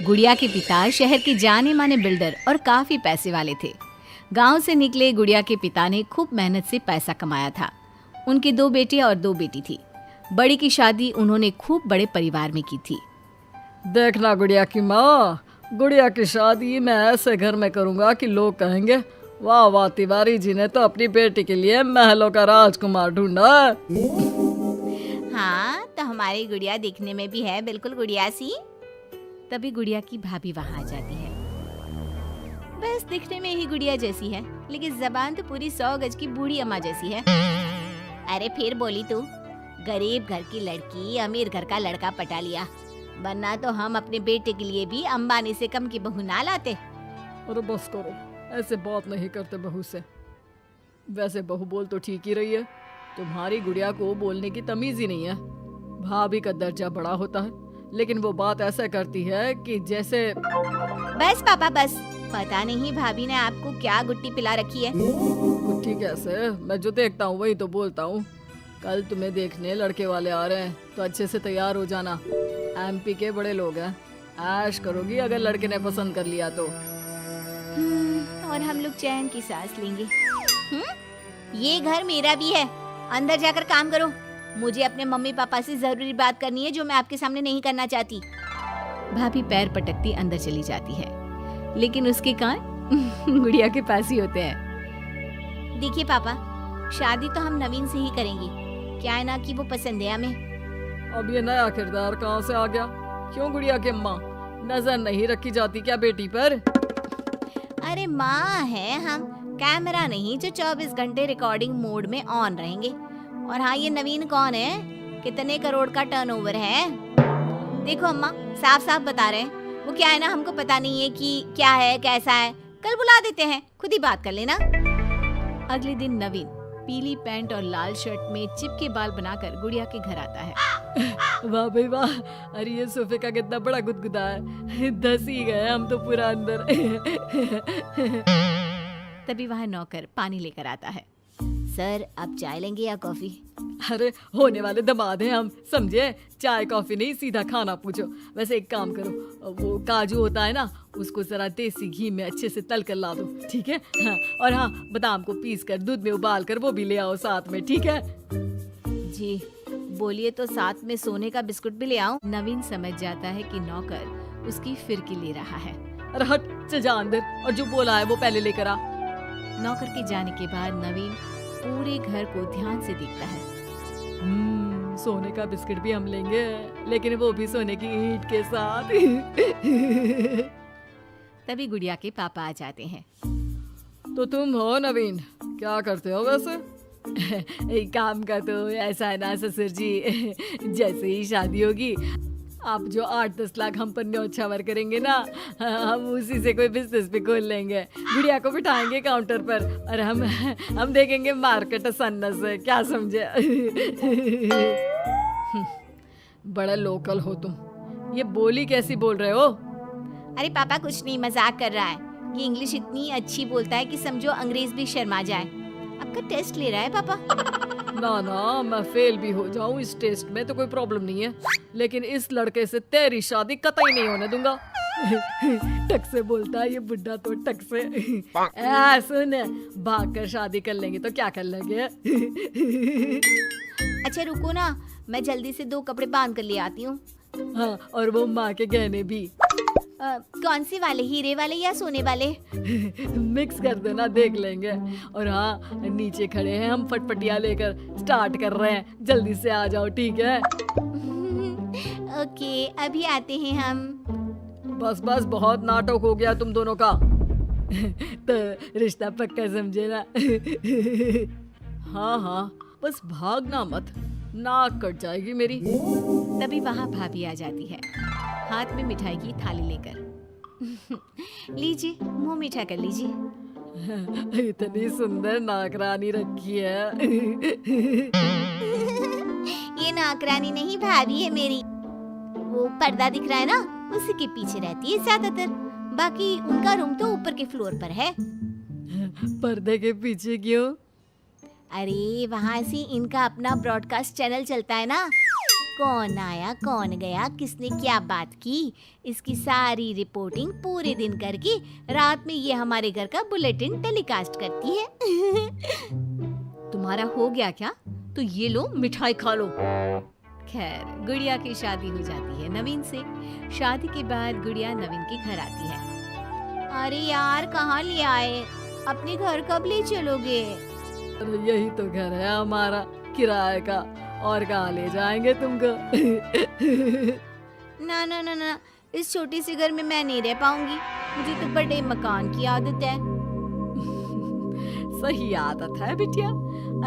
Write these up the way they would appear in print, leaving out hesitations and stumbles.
गुड़िया के पिता शहर के जाने माने बिल्डर और काफी पैसे वाले थे। गांव से निकले गुड़िया के पिता ने खूब मेहनत से पैसा कमाया था। उनके 2 बेटे और 2 बेटी थी। बड़ी की शादी उन्होंने खूब बड़े परिवार में की थी। देखना गुड़िया की माँ, गुड़िया की शादी मैं ऐसे घर में करूँगा कि लोग कहेंगे, वाह वाह, तिवारी जी ने तो अपनी बेटी के लिए महलों का राजकुमार ढूंढा। हाँ, तो हमारी गुड़िया दिखने में भी है बिल्कुल गुड़िया सी। तभी गुड़िया की भाभी वहाँ आ जाती है। बस दिखने में ही गुड़िया जैसी है, लेकिन जबान तो पूरी 100 गज की बूढ़ी अम्मा जैसी है। अरे फिर बोली तू, गरीब घर की लड़की अमीर घर का लड़का पटा लिया, वरना तो हम अपने बेटे के लिए भी अंबानी से कम की बहू ना लाते। अरे बस करो, ऐसे बात नहीं करते बहू से। वैसे बहू बोल तो ठीक ही रही है, तुम्हारी गुड़िया को बोलने की तमीज ही नहीं है। भाभी का दर्जा बड़ा होता है, लेकिन वो बात ऐसा करती है कि जैसे। बस पापा बस, पता नहीं भाभी ने आपको क्या गुट्टी पिला रखी है। गुट्टी कैसे, मैं जो देखता हूँ वही तो बोलता हूँ। कल तुम्हें देखने लड़के वाले आ रहे हैं, तो अच्छे से तैयार हो जाना। एमपी के बड़े लोग हैं, ऐश करोगी अगर लड़के ने पसंद कर लिया तो। और हम लोग चैन की सांस लेंगे। ये घर मेरा भी है, अंदर जाकर काम करो। मुझे अपने मम्मी पापा से जरूरी बात करनी है जो मैं आपके सामने नहीं करना चाहती। भाभी पैर पटकती अंदर चली जाती है, लेकिन उसके कान गुड़िया के पास ही होते हैं। देखिए पापा, शादी तो हम नवीन से ही करेंगे, क्या है ना कि वो पसंद है हमें। अब ये नया किरदार कहाँ से आ गया? क्यों गुड़िया के माँ, नजर नहीं रखी जाती क्या बेटी पर? अरे माँ है हम, कैमरा नहीं जो 24 घंटे रिकॉर्डिंग मोड में ऑन रहेंगे। और हाँ, ये नवीन कौन है, कितने करोड़ का टर्नओवर है? देखो अम्मा, साफ साफ बता रहे हैं, वो क्या है ना, हमको पता नहीं है कि क्या है कैसा है। कल बुला देते हैं, खुद ही बात कर लेना। अगले दिन नवीन पीली पैंट और लाल शर्ट में चिपके बाल बनाकर गुड़िया के घर आता है। वाह भाई वाह, अरे ये सोफे का कितना बड़ा गुदगुदा है, धस ही गए हम तो पूरा अंदर। तभी वहाँ नौकर पानी लेकर आता है। सर, आप चाय लेंगे या कॉफी? अरे होने वाले दामाद हैं हम, समझे? चाय कॉफी नहीं, सीधा खाना पूछो। वैसे एक काम करो, वो काजू होता है ना, उसको जरा देसी घी में अच्छे से तल कर ला दो, ठीक है? हाँ, और हाँ, बादाम को पीस कर दूध में उबाल कर वो भी ले आओ साथ में, ठीक है? जी बोलिए, तो साथ में सोने का बिस्कुट भी ले आऊं? नवीन समझ जाता है कि नौकर उसकी फिरकी ले रहा है। अरे हट, चल जा अंदर, और जो बोला है वो पहले लेकर आ। नौकर के जाने के बाद नवीन पूरे घर को ध्यान से देखता है। सोने का बिस्किट भी हम लेंगे, लेकिन वो भी सोने की ईंट के साथ। तभी गुड़िया के पापा आ जाते हैं। तो तुम हो नवीन, क्या करते हो वैसे? एक काम का तो ऐसा है ना ससुर जी, जैसे ही शादी होगी आप जो 8-10 लाख हम पर न्योछावर करेंगे ना, हम उसी से कोई बिजनेस भी खोल लेंगे। गुड़िया को बिठाएंगे काउंटर पर और हम देखेंगे मार्केट सन्नत से, क्या समझे? बड़ा लोकल हो तुम, ये बोली कैसी बोल रहे हो? अरे पापा कुछ नहीं, मजाक कर रहा है। ये इंग्लिश इतनी अच्छी बोलता है कि समझो अंग्रेज भी शर्मा जाए। आपका टेस्ट ले रहा है पापा? ना ना, मैं फेल भी हो जाऊं इस टेस्ट में तो कोई प्रॉब्लम नहीं है, लेकिन इस लड़के से तेरी शादी कतई नहीं होने दूंगा। टक से बोलता है ये बुड्ढा तो, टक से। सुन, भाग कर शादी कर लेंगे तो क्या कर लेंगे? अच्छा रुको ना, मैं जल्दी से 2 कपड़े बांध कर ले आती हूँ। हाँ, और वो माँ के गहने भी। कौन से वाले, हीरे वाले या सोने वाले? मिक्स कर देना, देख लेंगे। और हाँ, नीचे खड़े हैं हम फटफटिया लेकर, स्टार्ट कर रहे हैं, जल्दी से आ जाओ, ठीक है? ओके, अभी आते हैं हम। बस बस, बहुत नाटक हो गया तुम दोनों का। तो रिश्ता पक्का समझे ना? हाँ हाँ, बस भागना मत, नाक कट जाएगी मेरी। तभी वहाँ भाभी आ जाती है, हाथ में मिठाई की थाली लेकर। लीजिए, मुंह मीठा कर लीजिए। इतनी सुंदर नाकरानी रखी है। ये नाकरानी नहीं, भाभी है मेरी। वो पर्दा दिख रहा है ना, उसी के पीछे रहती है ज्यादातर, बाकी उनका रूम तो ऊपर के फ्लोर पर है। पर्दे के पीछे क्यों? अरे वहाँ से इनका अपना ब्रॉडकास्ट चैनल चलता है ना, कौन आया कौन गया, किसने क्या बात की, इसकी सारी रिपोर्टिंग पूरे दिन करके रात में ये हमारे घर का बुलेटिन टेलीकास्ट करती है। तुम्हारा हो गया क्या? तो ये लो मिठाई खा लो। खैर गुड़िया की शादी हो जाती है नवीन से। शादी के बाद गुड़िया नवीन के घर आती है। अरे यार कहाँ ले आए, अपने घर कब ले चलोगे? अरे यही तो घर है हमारा किराए का, और कहाँ ले जाएंगे तुमको? ना ना ना ना, इस छोटी सी घर में मैं नहीं रह पाऊंगी, मुझे तो बड़े मकान की आदत है। सही आदत है बिटिया।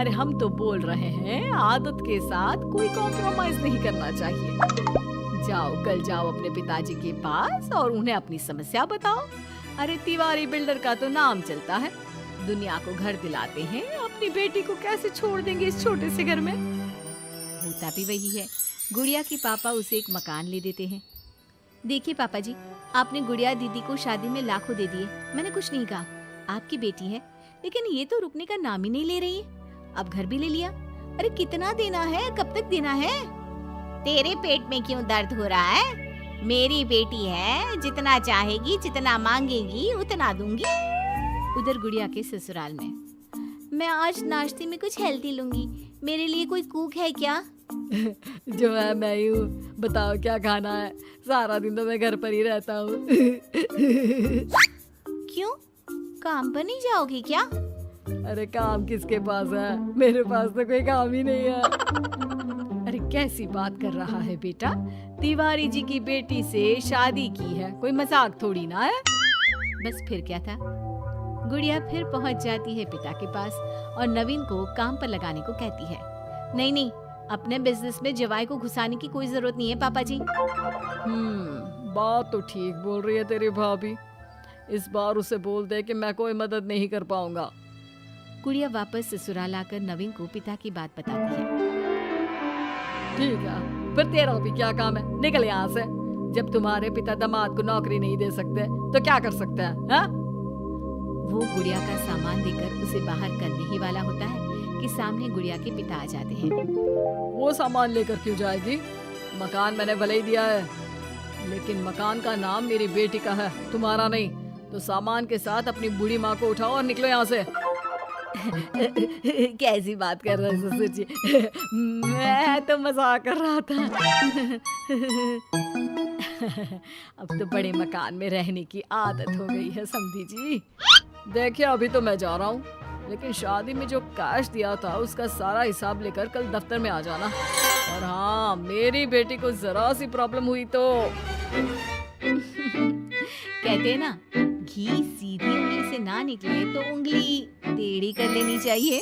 अरे हम तो बोल रहे हैं आदत के साथ कोई कॉम्प्रोमाइज नहीं करना चाहिए। जाओ कल जाओ अपने पिताजी के पास और उन्हें अपनी समस्या बताओ। अरे तिवारी बिल्डर का तो नाम चलता है, दुनिया को घर दिलाते हैं, अपनी बेटी को कैसे छोड़ देंगे इस छोटे से घर में? होता भी वही है। गुड़िया के पापा उसे एक मकान ले देते हैं। देखिए पापा जी, आपने गुड़िया दीदी को शादी में लाखों दे दिए, मैंने कुछ नहीं कहा, आपकी बेटी है, लेकिन ये तो रुकने का नाम ही नहीं ले रही है। अब घर भी ले लिया। अरे कितना देना है, कब तक देना है? तेरे पेट में क्यों दर्द हो रहा है? मेरी बेटी है, जितना चाहेगी जितना मांगेगी उतना दूंगी। उधर गुड़िया के ससुराल में, मैं आज नाश्ते में कुछ हेल्दी लूंगी, मेरे लिए कोई कुक है क्या? जो है मैं ही हूँ, बताओ क्या खाना है? सारा दिन तो मैं घर पर ही रहता हूँ। क्यों, काम पर नहीं जाओगी क्या? अरे काम किसके पास है, मेरे पास तो कोई काम ही नहीं है। अरे कैसी बात कर रहा है बेटा, तिवारी जी की बेटी से शादी की है, कोई मजाक थोड़ी ना है। बस फिर क्या था, गुड़िया फिर पहुंच जाती है पिता के पास और नवीन को काम पर लगाने को कहती है। नहीं नहीं, अपने बिजनेस में जवाई को घुसाने की कोई जरूरत नहीं है पापा जी। बात तो ठीक बोल रही है तेरी भाभी, इस बार उसे बोल दे कि मैं कोई मदद नहीं कर पाऊंगा। गुड़िया वापस ससुराल आकर नवीन को पिता की बात बताती है। ठीक है, फिर तेरा भी क्या काम है, निकल यहाँ से। जब तुम्हारे पिता दामाद को नौकरी नहीं दे सकते तो क्या कर सकते हैं, हाँ? वो गुड़िया का सामान देकर उसे बाहर करने ही वाला होता है कि सामने गुड़िया के पिता आ जाते हैं। वो सामान लेकर क्यों जाएगी? मकान मैंने भले ही दिया है, लेकिन मकान का नाम मेरी बेटी का है, तुम्हारा नहीं। तो सामान के साथ अपनी बूढ़ी माँ को उठाओ और निकलो यहाँ से। कैसी बात कर रहे हैं ससुर जी? मैं तो मजाक कर रहा था। अब तो बड़े मकान में रहने की आदत हो गई है समधी जी। देखिए अभी तो मैं जा रहा हूँ, लेकिन शादी में जो कैश दिया था उसका सारा हिसाब लेकर कल दफ्तर में आ जाना। और हाँ, मेरी बेटी को जरा सी प्रॉब्लम हुई तो कहते हैं ना, घी सीधी उंगली से ना निकले तो उंगली टेढ़ी कर लेनी चाहिए।